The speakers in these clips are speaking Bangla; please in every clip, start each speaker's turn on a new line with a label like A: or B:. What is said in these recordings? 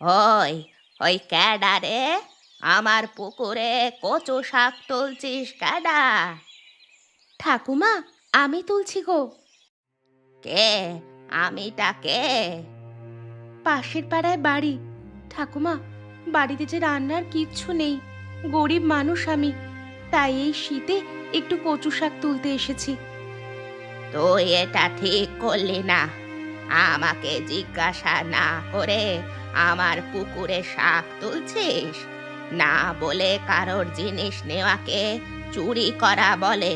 A: ওই ওই ক্যাডা রে, আমার পুকুরে কচু শাক তুলছিস ক্যাডা?
B: ঠাকুমা, আমি তুলছি গো।
A: কে? আমিটা কে?
B: পাশের পাড়ায় বাড়ি। ঠাকুমা, বাড়িতে যে রান্নার কিচ্ছু নেই, গরিব মানুষ আমি, তাই এই শীতে একটু কচু শাক তুলতে এসেছি।
A: তুই এটা ঠিক করলি না। আমাকে জিজ্ঞাসা না করে আমার পুকুরে শাক তুলছিস? না বলে কারোর জিনিস নেওয়াকে চুরি করা বলে।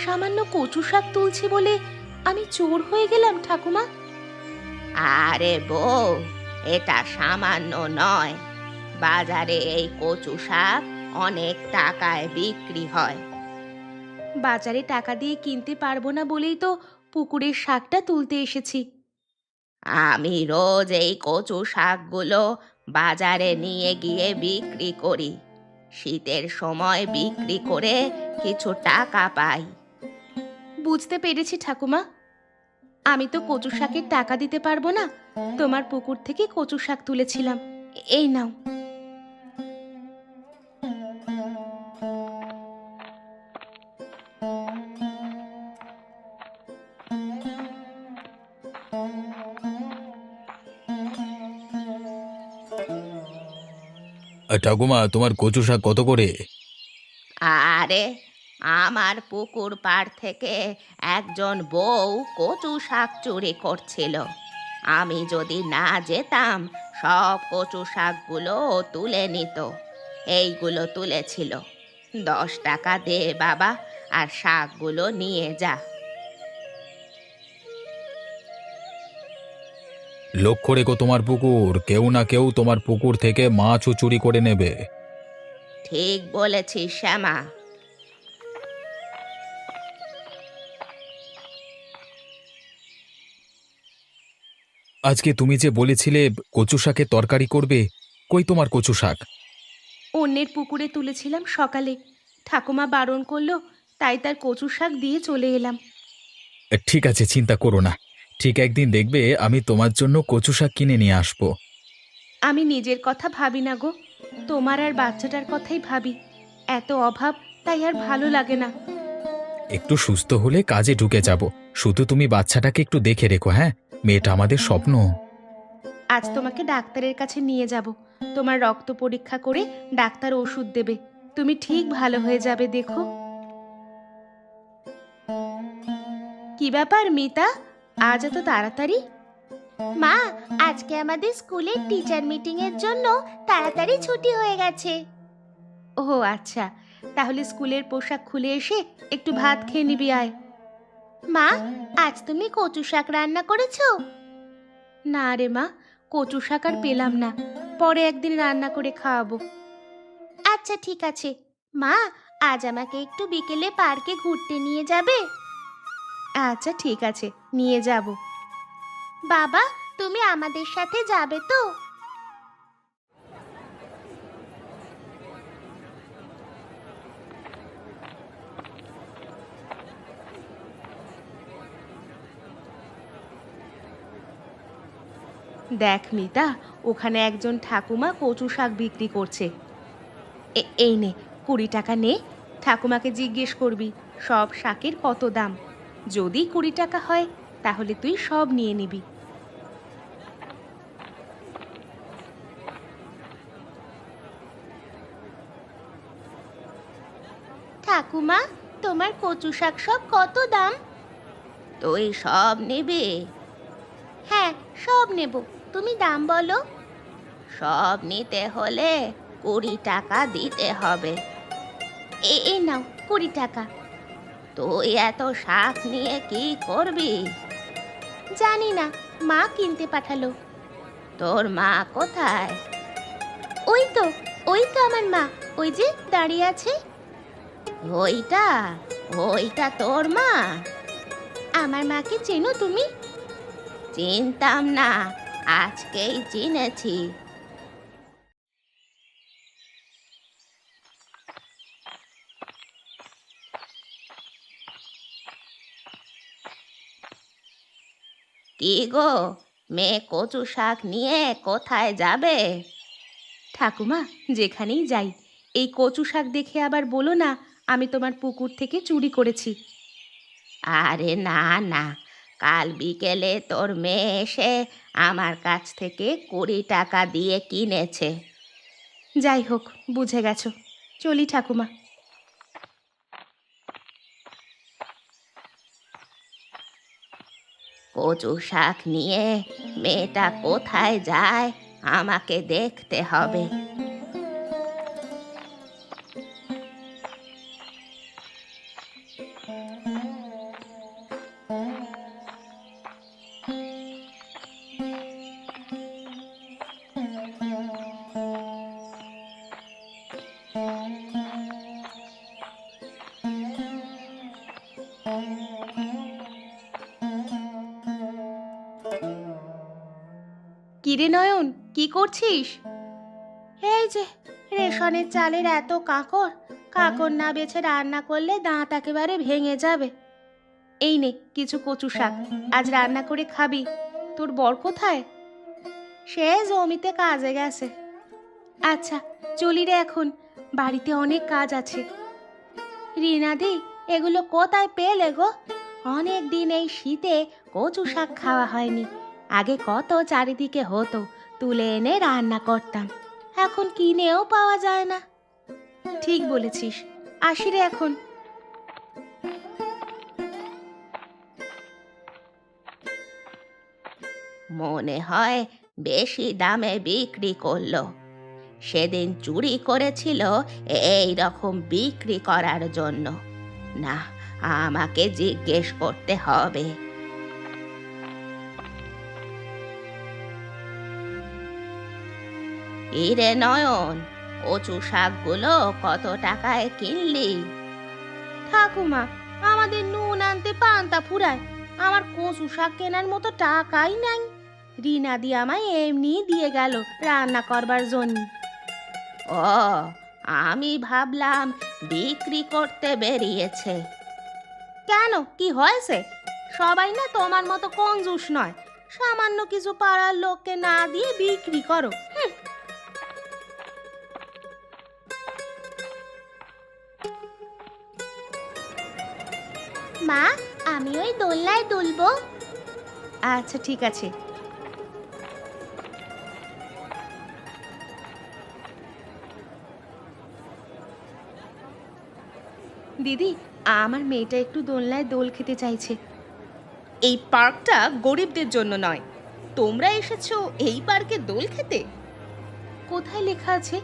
B: সামান্য কচু শাক তুলছি বলে আমি চোর হয়ে গেলাম ঠাকুমা?
A: আরে বউ, এটা সামান্য নয়। বাজারে এই কচু শাক অনেক টাকায় বিক্রি হয়।
B: বাজারে টাকা দিয়ে কিনতে পারবো না বলেই তো পুকুরের শাকটা তুলতে এসেছি।
A: আমি রোজ এই কচু শাকগুলো বাজারে নিয়ে গিয়ে বিক্রি করি। শীতের সময় বিক্রি করে কিছু টাকা পাই।
B: বুঝতে পেরেছি ঠাকুমা, আমি তো কচু শাকের টাকা দিতে পারবো না, তোমার পুকুর থেকে কচু শাক তুলেছিলাম, এই নাও।
C: ঠাকুমা, তোমার কচু শাক কত করে?
A: আরে, আমার পুকুর পাড় থেকে একজন বউ কচু শাক চুরি করছিল। আমি যদি না যেতাম, সব কচু শাকগুলো ও তুলে নিত। এইগুলো তুলেছিল। 10 টাকা দে বাবা, আর শাকগুলো নিয়ে যা।
C: লক্ষ্য রেখো তোমার পুকুর, কেউ না কেউ তোমার পুকুর থেকে মাছও চুরি করে নেবে।
A: ঠিক বলেছিস শ্যামা।
C: আজকে তুমি যে বলেছিলে কচু শাকের তরকারি করবে, কই তোমার কচু শাক?
B: অন্যের পুকুরে তুলেছিলাম সকালে, ঠাকুমা বারণ করলো, তাই তার কচু শাক দিয়ে চলে এলাম।
C: ঠিক আছে, চিন্তা করো না। ঠিক একদিন দেখবে আমি তোমার জন্য কচু শাক কিনে নিয়ে আসবো।
B: আমি নিজের কথা ভাবি না গো, তোমার আর বাচ্চাটার কথাই ভাবি। এত অভাব, তাই আর ভালো লাগে না।
C: একটু সুস্থ হলে কাজে ঢুকে যাব। শুধু তুমি বাচ্চাটাকে একটু দেখে রেখো, হ্যাঁ? মেয়েটা আমাদের স্বপ্ন।
B: আজ তোমাকে ডাক্তারের কাছে নিয়ে যাব, তোমার রক্ত পরীক্ষা করে ডাক্তার ওষুধ দেবে, তুমি ঠিক ভালো হয়ে যাবে দেখো। কি ব্যাপার মিতা, আজ এত তাড়াতাড়ি? মা, আজকে আমাদের স্কুলের টিচার মিটিং এর জন্য তাড়াতাড়ি ছুটি হয়ে গেছে। ও আচ্ছা, তাহলে স্কুলের পোশাক খুলে এসে একটু ভাত খেয়ে নিবি আয়। মা, আজ তুমি কচু শাক রান্না করেছো? না রে মা, কচু শাক আর পেলাম না, পরে একদিন রান্না করে খাওয়াবো। আচ্ছা ঠিক আছে। মা, আজ আমাকে একটু বিকেলে পার্কে ঘুরতে নিয়ে যাবে? আচ্ছা ঠিক আছে, নিয়ে যাব। বাবা, তুমি আমাদের সাথে যাবে তো? দেখ মিতা, ওখানে একজন ঠাকুমা কচু শাক বিক্রি করছে। এই নে, 20 টাকা নে। ঠাকুমাকে জিজ্ঞেস করবি সব শাকের কত দাম। যদি 20 টাকা হয়, তাহলে তুই সব নিয়ে নিবি। ঠাকুমা, তোমার কচু শাক সব কত দাম?
A: তুই সব নিবি?
B: হ্যাঁ, সব নেব, তুমি দাম বলো।
A: সব নিতে হলে 20 টাকা দিতে হবে।
B: এই নাও 20 টাকা।
A: তুই এত শাক নিয়ে কি করবি?
B: জানি না, মা কিনতে পাঠালো।
A: তোর মা কোথায়?
B: ওই তো, ওই তো আমার মা, ওই যে দাঁড়িয়ে আছে।
A: ওইটা? ওইটা তোর মা?
B: আমার মাকে চেনো তুমি?
A: চিনতাম না, আজকেই চিনেছি। কি গো, মেয়ে কচু শাক নিয়ে কোথায় যাবে?
B: ঠাকুমা, যেখানেই যাই এই কচু শাক দেখে আবার বলো না আমি তোমার পুকুর থেকে চুরি করেছি।
A: আরে না না, কাল বিকেলে তোর মেয়ে এসে আমার কাছ থেকে 20 টাকা দিয়ে কিনেছে।
B: যাই হোক, বুঝে গেছো, চলি ঠাকুমা।
A: কচু শাক নিয়ে মেয়েটা কোথায় যায় আমাকে দেখতে হবে।
B: কিরে নয়ন, কি করছিস? এই যে রেশনের চালের এত কাঁকর, কাঁকর না বেছে রান্না করলে দাঁত একেবারে ভেঙে যাবে। এই নে কিছু কচু শাক, আজ রান্না করে খাবি। তোর বর কোথায়? সে জমিতে কাজে গেছে। আচ্ছা চলি রে এখন, বাড়িতে অনেক কাজ আছে। রিনাদি, এগুলো কোথায় পেলে গো? অনেক দিন এই শীতে কচু শাক খাওয়া হয়নি। আগে কত চারিদিকে হতো, তুলে এনে রান্না করতাম, এখন কিনেও পাওয়া যায় না। ঠিক বলেছিস, আসি রে এখন।
A: মনে হয় বেশি দামে বিক্রি করলো। সেদিন চুরি করেছিল এই রকম বিক্রি করার জন্য। না, আমাকে জিজ্ঞেস করতে হবে। ইরে নয়ন, কচু শাকগুলো কত টাকায় কিনলি?
B: ঠাকুমা, আমাদের নুন আনতে পান্তা ফুরায়, আমার কচু শাক কেনার মতো টাকাই নাই। রিনাদি আমায় এমনি দিয়ে গেল রান্না করবার জন্য।
A: ও, আমি ভাবলাম বিক্রি করতে বেরিয়েছে।
B: কেন, কি হয়েছে? সবাই না তোমার মতো কঞ্জুস নয়, সামান্য কিছু পাড়ার লোককে না দিয়ে বিক্রি করো। মা, আমি ওই দোলনায় দুলবো। আচ্ছা ঠিক আছে। দিদি, আমার মেয়েটা একটু দোলনায় দোল খেতে চাইছে। এই পার্কটা গরিবদের জন্য নয়, তোমরা এসেছো এই পার্কে দোল খেতে? কোথায় লেখা আছে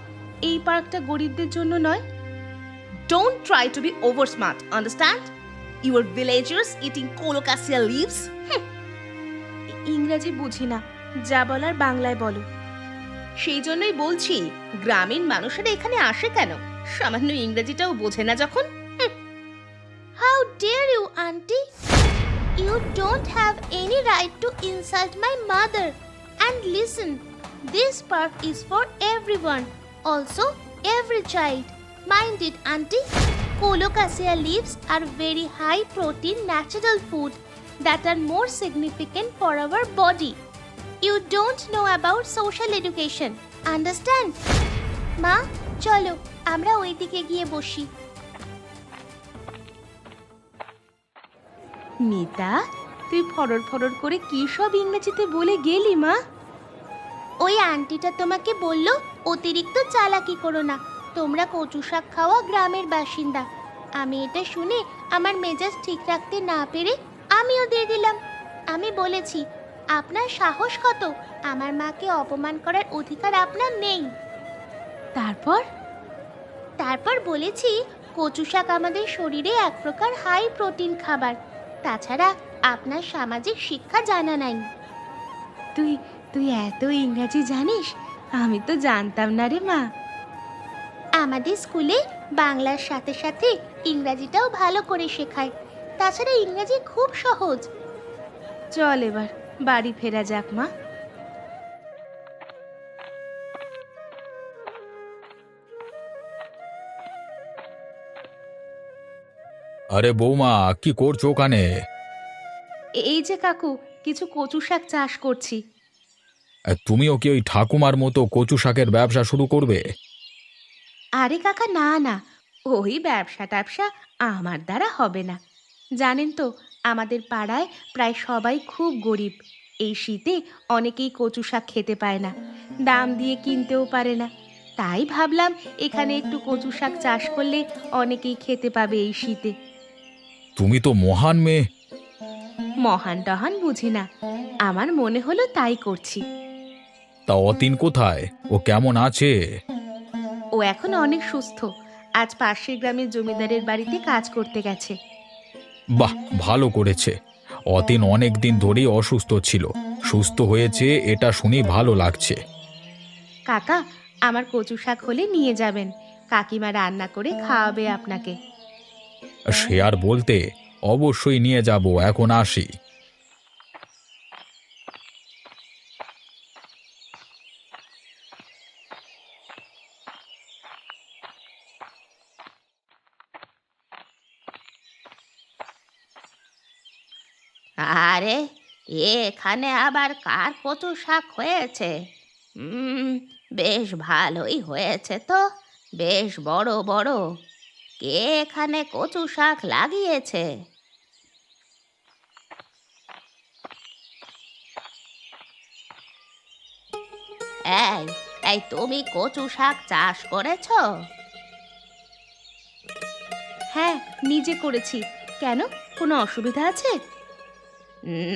B: এই পার্কটা গরিবদের জন্য নয়? Don't try to be over smart, understand? You are villagers eating colocasia leaves. ইংরেজি বুঝি না, যা বলার বাংলায় বলো। সেই জন্যই বলছি, গ্রামীণ মানুষেরা এখানে আসে কেন? সামান্য ইংরেজিটাও বোঝে না যখন। How dare you, auntie? You don't have any right to insult my mother. And listen, this park is for everyone, also every child. Mind it, auntie. Colocasia leaves are very high protein natural food that are more significant for our body. You don't know about social education, understand? মা, চলো আমরা ওইদিকে গিয়ে বসি। মিতা, তুই ফরর ফরর করে কি সব ইংরেজিতে বলে গেলি মা? ওই আন্টিটা তোমাকে বলল অতিরিক্ত চালাকি করো না, তোমরা কচু শাক খাওয়া গ্রামের বাসিন্দা। আমি এটা শুনে আমার মেজাজ ঠিক রাখতে না পেরে আমিও দিয়ে দিলাম। আমি বলেছি, আপনার সাহস কত, আমার মাকে অপমান করার অধিকার আপনার নেই। তারপর বলেছি কচু শাক আমাদের শরীরে এক প্রকার হাই প্রোটিন খাবার, তাছাড়া আপনার সামাজিক শিক্ষা জানা নাই। তুই এত ইংরাজি জানিস, আমি তো জানতাম না রে মা। আমাদের স্কুলে বাংলার সাথে সাথে ইংরাজিটাও ভালো করে শেখায়, তাছাড়া ইংরাজি খুব সহজ। চল এবার বাড়ি ফেরা যাক মা।
C: আরে বৌমা, কি করছো ওখানে?
B: এই যে কাকু, কিছু কচু শাক চাষ করছি।
C: তুমিও কি ওই ঠাকুমার মতো কচু শাকের ব্যবসা শুরু করবে?
B: আরে কাকা, না না, ওই ব্যবসা ট্যাবসা আমার দ্বারা হবে না। জানেন তো, আমাদের পাড়ায় প্রায় সবাই খুব গরিব। এই শীতে অনেকেই কচু শাক খেতে পায় না, দাম দিয়ে কিনতেও পারে না। তাই ভাবলাম এখানে একটু কচু শাক চাষ করলে অনেকেই খেতে পাবে এই শীতে।
C: তুমি তো মহান মেয়ে।
B: মহান টহান বুঝি না, আমার মনে হলো তাই করছি।
C: তা অতীন কোথায়? ও কেমন আছে?
B: ও এখন অনেক সুস্থ, আজ পাশের গ্রামের জমিদারের বাড়িতে কাজ করতে গেছে।
C: বাহ, ভালো করেছে। অতীন অনেক দিন ধরেই অসুস্থ ছিল, সুস্থ হয়েছে এটা শুনে ভালো লাগছে।
B: কাকা, আমার কচু শাক হলে নিয়ে যাবেন, কাকিমা রান্না করে খাওয়াবে আপনাকে।
C: সে আর বলতে, অবশ্যই নিয়ে যাব, এখন আসি।
A: আরে, এখানে আবার কার কচু শাক হয়েছে? বেশ ভালোই হয়েছে তো, বেশ বড় বড়। কে এখানে কচু শাক লাগিয়েছে? এই এই তুমি কচু শাক চাষ করেছো?
B: হ্যাঁ, নিজে করেছি। কেন, কোনো অসুবিধা আছে?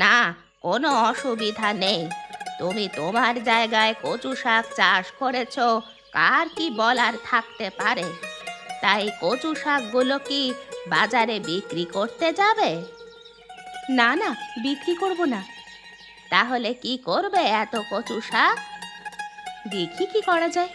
A: না, কোনো অসুবিধা নেই। তুমি তোমার জায়গায় কচু শাক চাষ করেছো, কার কি বলার থাকতে পারে? তাই কচু শাকগুলো কি বাজারে বিক্রি করতে যাবে?
B: না না, বিক্রি করব না।
A: তাহলে কি করবে এত কচু শাক?
B: দেখি কি করা যায়।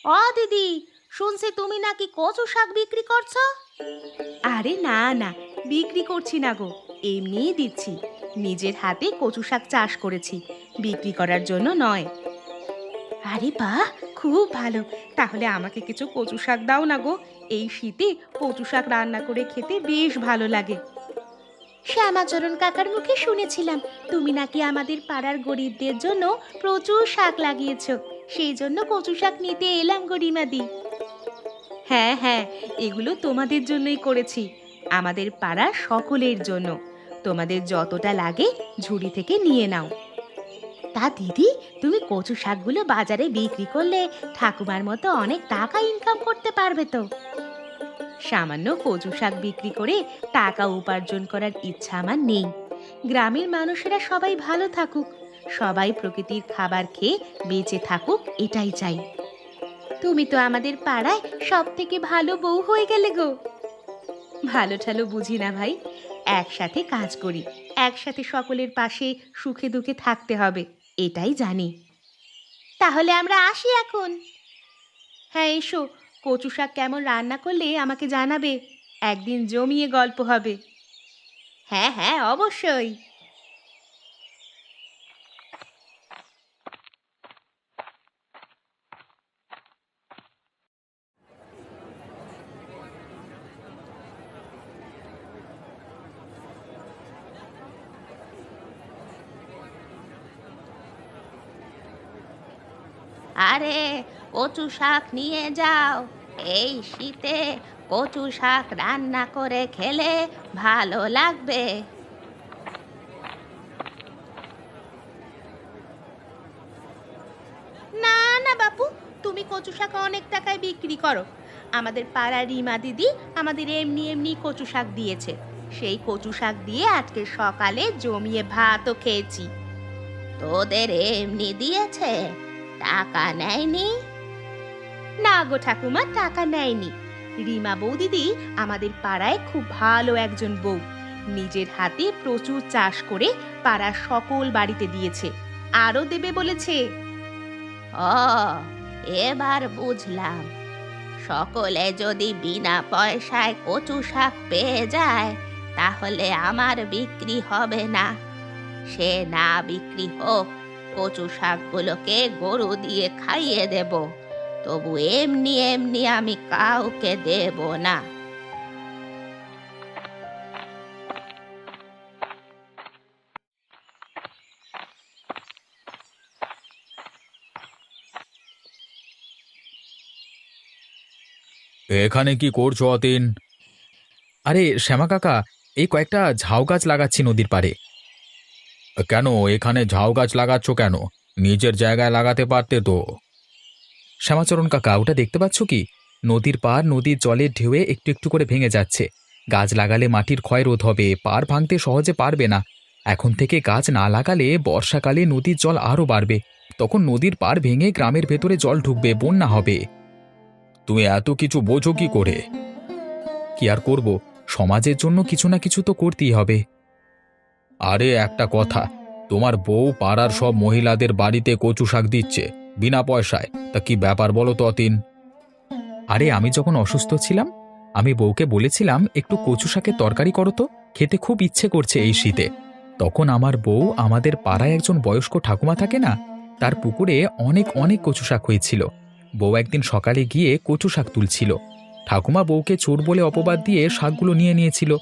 A: ও দিদি, শুনছি তুমি নাকি কচু শাক বিক্রি করছো?
B: আরে না না, বিক্রি করছি না গো, এমনিই দিচ্ছি। নিজের হাতে কচু শাক চাষ করেছি, বিক্রি করার জন্য নয়। আরে বাহ, খুব ভালো। তাহলে আমাকে কিছু কচু শাক দাও না গো, এই শীতে কচু শাক রান্না করে খেতে বেশ ভালো লাগে। শ্যামাচরণ কাকার মুখে শুনেছিলাম তুমি নাকি আমাদের পাড়ার গরিবদের জন্য প্রচুর শাক লাগিয়েছো, সেই জন্য কচু শাক নিতে এলাম গরিমাদি। হ্যাঁ হ্যাঁ, এগুলো তোমাদের জন্যই করেছি, আমাদের পাড়ার সকলের জন্য। তোমাদের যতটা লাগে ঝুড়ি থেকে নিয়ে নাও। তা দিদি, তুমি কচু শাকগুলো বাজারে বিক্রি করলে ঠাকুমার মতো অনেক টাকা ইনকাম করতে পারবে তো। সামান্য কচু শাক বিক্রি করে টাকা উপার্জন করার ইচ্ছা আমার নেই। গ্রামের মানুষেরা সবাই ভালো থাকুক, সবাই প্রকৃতির খাবার খেয়ে বেঁচে থাকুক, এটাই চাই। তুমি তো আমাদের পাড়ায় সব থেকে ভালো বউ হয়ে গেলে গো। ভালো ঠালো বুঝি না ভাই, একসাথে কাজ করি, একসাথে সকলের পাশে সুখে দুঃখে থাকতে হবে, এটাই জানি। তাহলে আমরা আসি এখন। হ্যাঁ এসো, কচু শাক কেমন রান্না করলে আমাকে জানাবে, একদিন জমিয়ে গল্প হবে। হ্যাঁ হ্যাঁ, অবশ্যই।
A: আরে, কচু শাক নিয়ে যাও। এই শীতে কচু শাক রান্না করে খেলে ভালো লাগবে।
B: না না বাপু, তুমি কচু শাক অনেক টাকায় বিক্রি করো। আমাদের পাড়ার রিমা দিদি আমাদের এমনি এমনি কচু শাক দিয়েছে, সেই কচু শাক দিয়ে আজকে সকালে জমিয়ে ভাতও খেয়েছি।
A: তোদের এমনি দিয়েছে, টাকা নেয়নি?
B: না গো ঠাকুমা, টাকা নেয়নি। রিমা বৌদিদি আমাদের পাড়ায় খুব ভালো একজন বউ, নিজের হাতে প্রচুর চাষ করে পাড়ার সকল বাড়িতে দিয়েছে, আরও দেবে বলেছে।
A: ও, এবার বুঝলাম। সকলে যদি বিনা পয়সায় কচু শাক পেয়ে যায় তাহলে আমার বিক্রি হবে না। সে না বিক্রি হোক, কচু শাকগুলোকে গরু দিয়ে খাইয়ে দেব, তবু এমনি এমনি আমি কাউকে দেব না।
C: এখানে কি করছো অতীন? আরে শ্যামা কাকা, এই কয়েকটা ঝাউ গাছ লাগাচ্ছি নদীর পাড়ে। কেন এখানে ঝাউ গাছ লাগাচ্ছ কেন? নিজের জায়গায় লাগাতে পারতে তো। শ্যামাচরণ কাকা, ওটা দেখতে পাচ্ছ কি? নদীর পাড় নদীর জলের ঢেউয়ে একটু একটু করে ভেঙে যাচ্ছে। গাছ লাগালে মাটির ক্ষয় রোধ হবে, পাড় ভাঙতে সহজে পারবে না। এখন থেকে গাছ না লাগালে বর্ষাকালে নদীর জল আরও বাড়বে। তখন নদীর পাড় ভেঙে গ্রামের ভেতরে জল ঢুকবে, বন্যা হবে। তুমি এত কিছু বোঝো কি করে? কি আর করব, সমাজের জন্য কিছু না কিছু তো করতেই হবে। আরে একটা কথা, তোমার বউ পাড়ার সব মহিলাদের বাড়িতে কচু শাক দিচ্ছে বিনা পয়সায়, তা কি ব্যাপার বলো তো অতীন? আরে আমি যখন অসুস্থ ছিলাম, আমি বউকে বলেছিলাম একটু কচু শাকের তরকারি করো তো, খেতে খুব ইচ্ছে করছে এই শীতে। তখন আমার বউ আমাদের পাড়ায় একজন বয়স্ক ঠাকুমা থাকে না, তার পুকুরে অনেক অনেক কচু শাক হয়েছিল। বউ একদিন সকালে গিয়ে কচু শাক তুলছিল। ঠাকুমা বউকে চোর বলে অপবাদ দিয়ে শাকগুলো নিয়ে নিয়েছিল,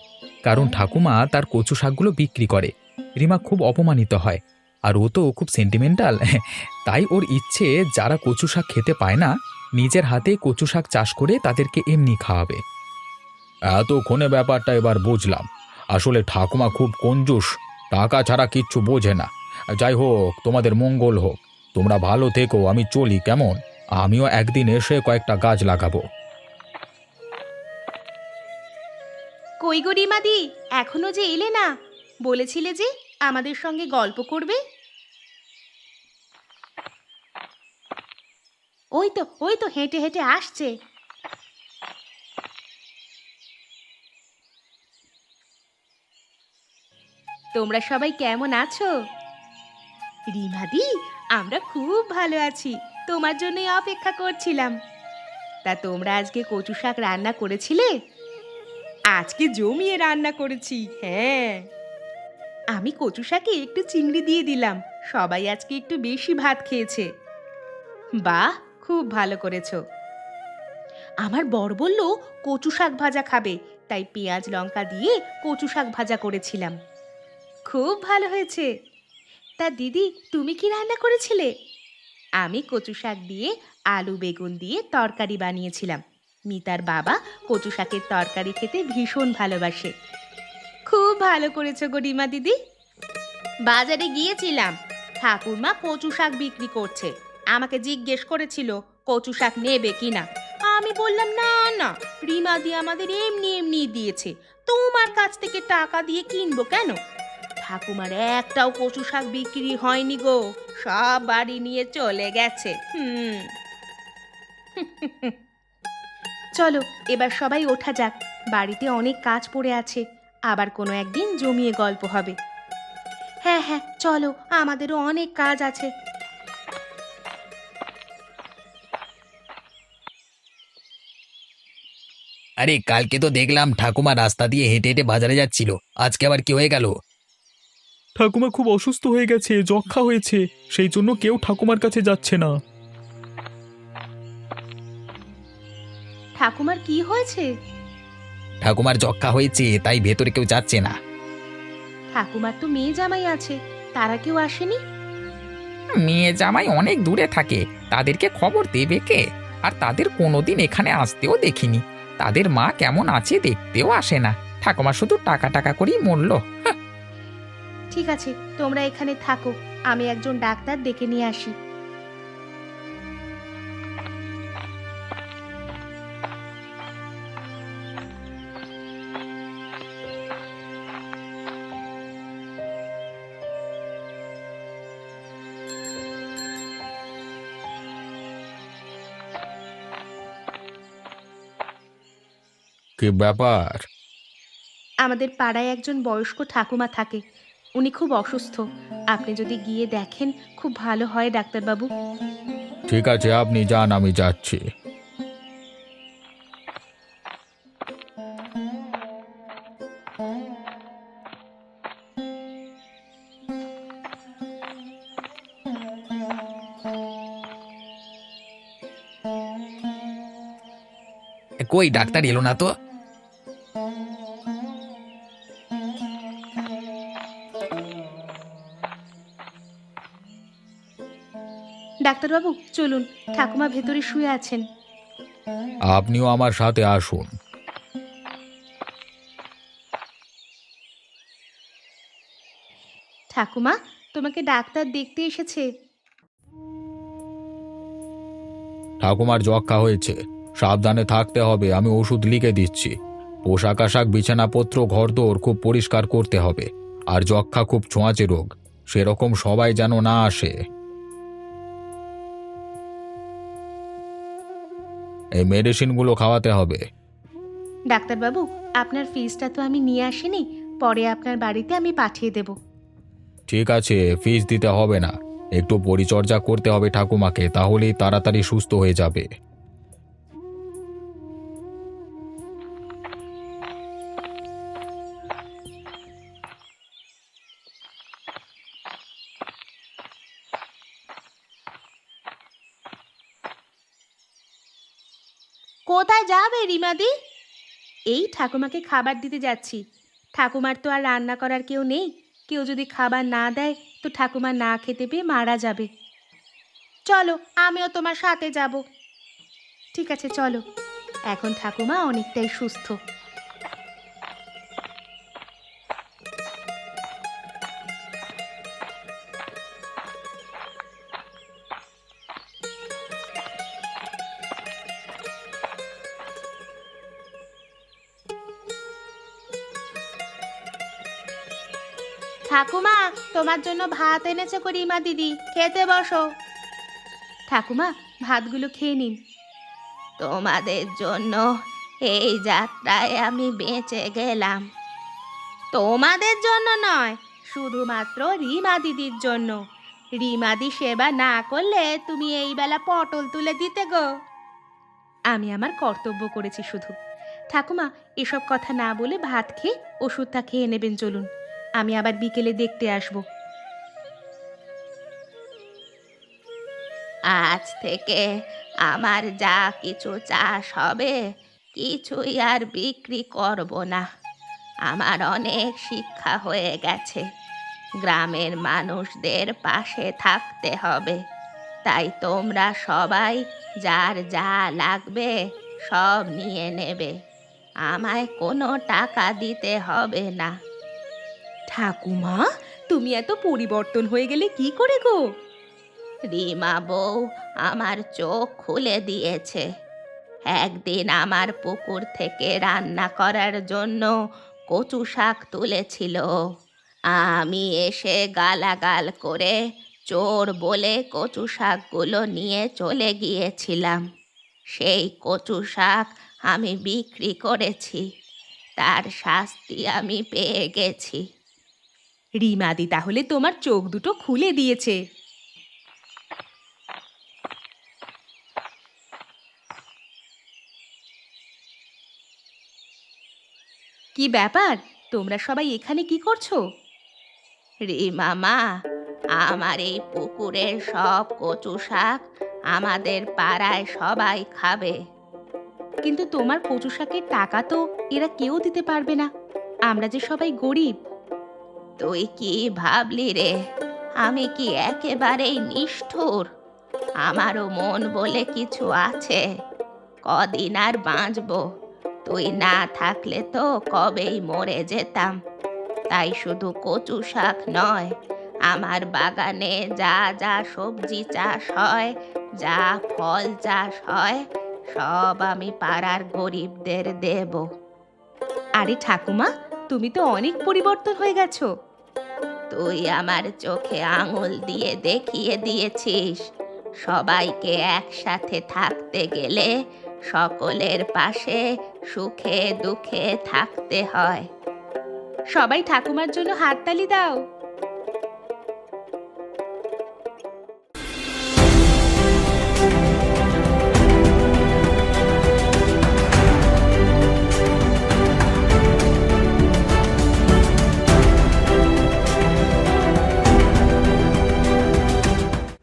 C: কারণ ঠাকুমা তার কচু শাকগুলো বিক্রি করে। রিমা খুব অপমানিত হয়, আর ও তো খুব সেন্টিমেন্টাল। তাই ওর ইচ্ছে যারা কচু শাক খেতে পায় না, নিজের হাতে কচু শাক চাষ করে তাদেরকে এমনি খাওয়াবে। এতক্ষণে ব্যাপারটা এবার বুঝলাম। আসলে ঠাকুমা খুব কঞ্জুস, টাকা ছাড়া কিচ্ছু বোঝে না। যাই হোক, তোমাদের মঙ্গল হোক। তোমরা ভালো থেকো, আমি চলি কেমন? আমিও একদিন এসে কয়েকটা গাছ লাগাবো।
B: কই গো রিমাদি, এখনো যে এলে না? বলেছিলে যে আমাদের সঙ্গে গল্প করবে। ওই তো হেঁটে হেঁটে আসছে। তোমরা সবাই কেমন আছো? রিমাদি, আমরা খুব ভালো আছি, তোমার জন্যই অপেক্ষা করছিলাম। তা তোমরা আজকে কচু শাক রান্না করেছিলে? আজকে জমিয়ে রান্না করেছি, হ্যাঁ। আমি কচু শাকে একটু চিংড়ি দিয়ে দিলাম, সবাই আজকে একটু বেশি ভাত খেয়েছে। বাহ, খুব ভালো করেছো। আমার বর বলল কচু শাক ভাজা খাবে, তাই পেঁয়াজ লঙ্কা দিয়ে কচু শাক ভাজা করেছিলাম। খুব ভালো হয়েছে। তা দিদি, তুমি কি রান্না করেছিলে? আমি কচু শাক দিয়ে আলু বেগুন দিয়ে তরকারি বানিয়েছিলাম। মিতার বাবা কচু শাকের তরকারি খেতে ভীষণ ভালোবাসে। খুব ভালো করেছো গো রিমা দিদি। বাজারে গিয়েছিলাম, ঠাকুরমা কচু শাক বিক্রি করছে। আমাকে জিজ্ঞেস করেছিল কচু শাক নেবে কিনা। আমি বললাম না না, রিমাদি আমাদের এমনি এমনি দিয়েছে, তোমার কাছ থেকে টাকা দিয়ে কিনবো কেন। ঠাকুমার একটাও কচু শাক বিক্রি হয়নি গো, সব বাড়ি নিয়ে চলে গেছে। চলো এবার সবাই ওঠা যাক, বাড়িতে অনেক কাজ পড়ে আছে, আবার কোনো একদিন জমিয়ে গল্প হবে। হ্যাঁ হ্যাঁ, চলো, আমাদেরও অনেক কাজ আছে।
D: আরে কালকে তো দেখলাম ঠাকুমা রাস্তা দিয়ে হেঁটে হেঁটে বাজারে যাচ্ছিল, আজকে আবার কি হয়ে গেল?
C: ঠাকুমা খুব অসুস্থ হয়ে গেছে, যক্ষ্মা হয়েছে, সেই জন্য কেউ ঠাকুমার কাছে যাচ্ছে না।
B: ঠাকুমার কি হয়েছে?
D: ঠাকুমার যক্ষ্মা হয়েছে, তাই ভেতরে কেউ যাচ্ছে না।
B: ঠাকুমার তো মেয়ে জামাই আছে, তারা কেউ আসেনি?
D: মেয়ে জামাই অনেক দূরে থাকে, তাদেরকে খবর দেবে কে? আর তাদের কোনোদিন এখানে আসতেও দেখিনি। তাদের মা কেমন আছে দেখতেও আসে না। ঠাকুমা শুধু টাকা টাকা করেই মরল।
B: ঠিক আছে, তোমরা এখানে থাকো, আমি একজন ডাক্তার ডেকে নিয়ে আসি।
C: কি ব্যাপার?
B: আমাদের পাড়ায় একজন বয়স্ক ঠাকুমা থাকে, উনি খুব অসুস্থ। আপনি যদি গিয়ে দেখেন খুব ভালো হয় ডাক্তারবাবু।
C: ঠিক আছে, আপনি যান, আমি যাচ্ছি।
D: কই ডাক্তার এলো না তো?
B: ডাক্তারবাবু চলুন, ঠাকুমা ভেতরে শুয়ে আছেন।
C: আপনিও আমার সাথে আসুন।
B: ঠাকুমা, তোমাকে ডাক্তার দেখতে এসেছে।
C: ঠাকুমার যক্ষা হয়েছে, সাবধানে থাকতে হবে, আমি ওষুধ লিখে দিচ্ছি। পোশাক আশাক বিছানাপত্র ঘরদোর খুব পরিষ্কার করতে হবে। আর যক্ষা খুব ছোঁয়াচে রোগ, সেরকম সবাই যেন না আসে। এই মেডিসিনগুলো খাওয়াতে হবে।
B: ডাক্তারবাবু, আপনার ফিসটা তো আমি নিয়ে আসিনি, পরে আপনার বাড়িতে আমি পাঠিয়ে দেব।
C: ঠিক আছে, ফিস দিতে হবে না। একটু পরিচর্যা করতে হবে ঠাকুমাকে, তাহলেই তাড়াতাড়ি সুস্থ হয়ে যাবে।
B: কোথায় যাবে রিমাদি? এই ঠাকুমাকে খাবার দিতে যাচ্ছি। ঠাকুমার তো আর রান্না করার কেউ নেই, কেউ যদি খাবার না দেয় তো ঠাকুমা না খেতে পেয়ে মারা যাবে। চলো, আমিও তোমার সাথে যাব। ঠিক আছে চলো, এখন ঠাকুমা অনেকটাই সুস্থ। ঠাকুমা, তোমার জন্য ভাত এনেছে কো রিমা দিদি, খেতে বসো। ঠাকুমা, ভাতগুলো খেয়ে নিন।
A: তোমাদের জন্য এই যাত্রায় আমি বেঁচে গেলাম।
B: তোমাদের জন্য নয়, শুধুমাত্র রিমা দিদির জন্য। রিমাদি সেবা না করলে তুমি এই বেলা পটল তুলে দিতে গো। আমি আমার কর্তব্য করেছি শুধু। ঠাকুমা, এসব কথা না বলে ভাত খেয়ে ওষুধটা খেয়ে নেবেন, চলুন। আমি আবার বিকেলে দেখতে আসব।
A: আজ থেকে আমার যা কিছু চাষ হবে কিছুই আর বিক্রি করব না। আমার অনেক শিক্ষা হয়ে গেছে, গ্রামের মানুষদের পাশে থাকতে হবে। তাই তোমরা সবাই যার যা লাগবে সব নিয়ে নেবে, আমায় কোনো টাকা দিতে হবে না।
B: ঠাকুমা, তুমি এত পরিবর্তন হয়ে গেলে কি করে গো?
A: রিমা বউ আমার চোখ খুলে দিয়েছে। একদিন আমার পুকুর থেকে রান্না করার জন্য কচু শাক তুলেছিল। আমি এসে গালাগাল করে চোর বলে কচু শাকগুলো নিয়ে চলে গিয়েছিলাম। সেই কচু শাক আমি বিক্রি করেছি, তার শাস্তি আমি পেয়ে গেছি।
B: রিমাদি তাহলে তোমার চোখ দুটো খুলে দিয়েছে। কি ব্যাপার, তোমরা সবাই এখানে কি করছো?
A: রিমা মা, আমার এই পুকুরের সব কচু শাক আমাদের পাড়ায় সবাই খাবে।
B: কিন্তু তোমার কচু শাকের টাকা তো এরা কেউ দিতে পারবে না, আমরা যে সবাই গরিব।
A: তুই কি ভাবলি রে, আমি কি একেবারেই নিষ্ঠুর? আমারও মন বলে কিছু আছে, কদিন আর বাঁচবো। তুই না থাকলে তো কবেই মরে যেতাম। তাই শুধু কচু শাক নয়, আমার বাগানে যা যা সবজি চাষ হয়, যা ফল চাষ হয়, সব আমি পাড়ার গরিবদের দেব।
B: আরে ঠাকুমা, তুমি তো অনেক পরিবর্তন হয়ে গেছো।
A: তুই আমার চোখে আঙুল দিয়ে দেখিয়ে দিয়েছিস, সবাইকে একসাথে থাকতে গেলে সকলের পাশে সুখে দুঃখে থাকতে হয়।
B: সবাই ঠাকুমার জন্য হাততালি দাও।